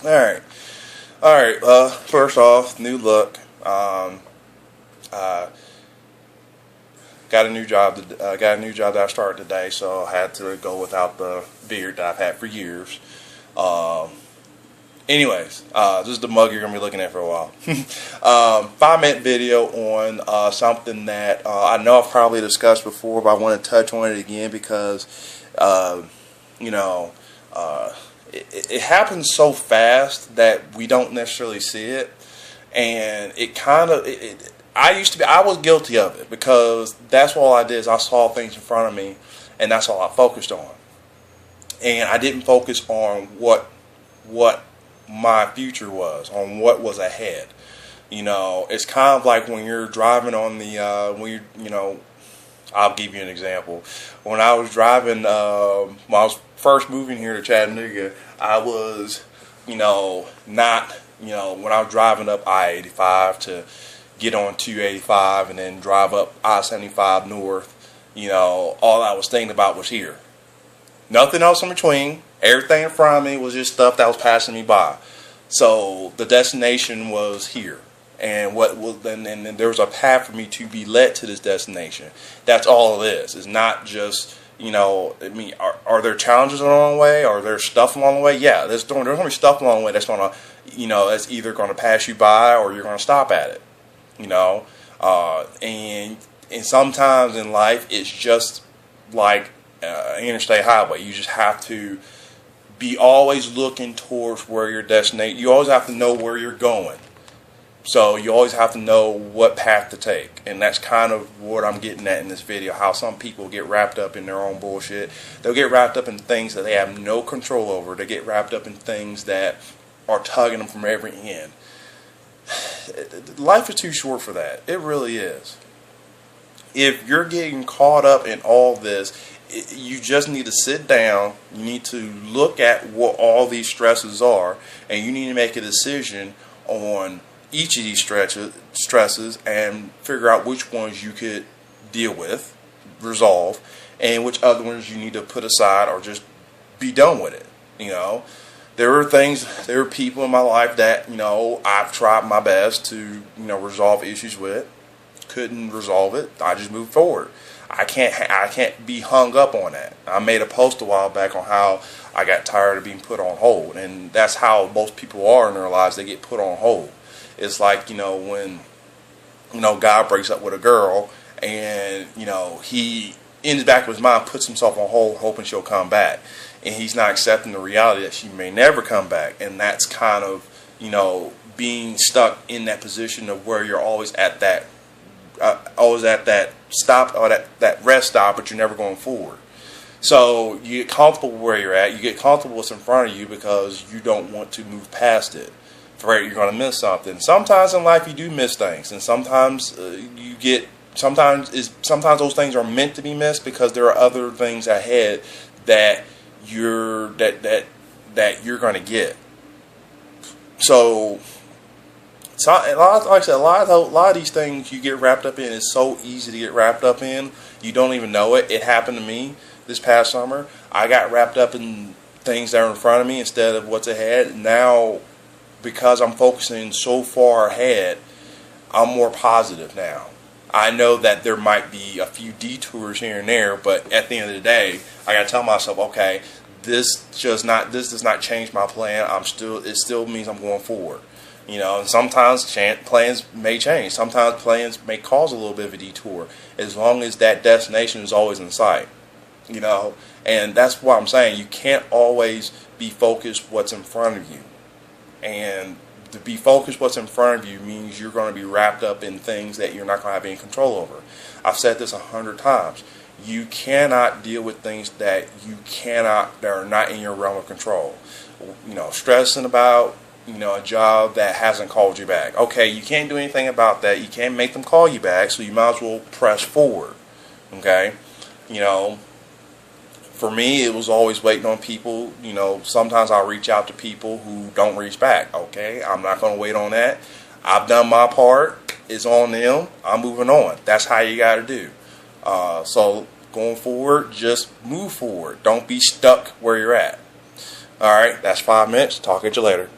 Alright. Alright, first off, new look. Got a new job. Got a new job that I started today, so I had to go without the beard that I've had for years. Anyways, this is the mug you're gonna be looking at for a while. 5-minute video on something that I know I've probably discussed before, but I want to touch on it again because it happens so fast that we don't necessarily see it, and it kind of I was guilty of it because that's all I did is I saw things in front of me, and that's all I focused on, and I didn't focus on what my future was, on what was ahead. It's kind of like when you're driving on the I'll give you an example. When I was driving, when I was first moving here to Chattanooga, I was, when I was driving up I-85 to get on 285 and then drive up I-75 north, all I was thinking about was here. Nothing else in between. Everything in front of me was just stuff that was passing me by. So the destination was here. And and there was a path for me to be led to this destination. That's all it is. It's not just, are there challenges along the way? Are there stuff along the way? Yeah, there's going to be stuff along the way that's going to, that's either going to pass you by or you're going to stop at it. And sometimes in life it's just like interstate highway. You just have to be always looking towards where your destination. You always have to know where you're going. So you always have to know what path to take. And that's kind of what I'm getting at in this video, how some people get wrapped up in their own bullshit. They'll get wrapped up in things that they have no control over. They get wrapped up in things that are tugging them from every end. Life is too short for that. It really is. If you're getting caught up in all this, you just need to sit down. You need to look at what all these stresses are, and you need to make a decision on each of these stresses and figure out which ones you could deal with, resolve, and which other ones you need to put aside or just be done with it. There are people in my life that I've tried my best to resolve issues with. Couldn't resolve it. I just moved forward. I can't be hung up on that. I made a post a while back on how I got tired of being put on hold, and that's how most people are in their lives. They get put on hold. It's like when God breaks up with a girl, and he in the back of his mind puts himself on hold, hoping she'll come back, and he's not accepting the reality that she may never come back, and that's kind of being stuck in that position of where you're always at that stop or that rest stop, but you're never going forward. So you get comfortable where you're at. You get comfortable with what's in front of you because you don't want to move past it. For you're going to miss something. Sometimes in life you do miss things, and sometimes sometimes those things are meant to be missed because there are other things ahead that you're going to get. So a lot of these things you get wrapped up in is so easy to get wrapped up in. You don't even know it. It happened to me this past summer. I got wrapped up in things that are in front of me instead of what's ahead. Now, because I'm focusing so far ahead, I'm more positive now. I know that there might be a few detours here and there, but at the end of the day, I gotta tell myself, okay, this does not change my plan. It still means I'm going forward. And sometimes plans may change. Sometimes plans may cause a little bit of a detour, as long as that destination is always in sight. And that's what I'm saying. You can't always be focused what's in front of you. And to be focused what's in front of you means you're going to be wrapped up in things that you're not going to have any control over. I've said this 100 times. You cannot deal with things that are not in your realm of control. Stressing about a job that hasn't called you back. Okay, you can't do anything about that. You can't make them call you back, so you might as well press forward. Okay, for me, it was always waiting on people. Sometimes I'll reach out to people who don't reach back. Okay, I'm not going to wait on that. I've done my part. It's on them. I'm moving on. That's how you got to do. So going forward, just move forward. Don't be stuck where you're at. All right, that's 5 minutes. Talk at you later.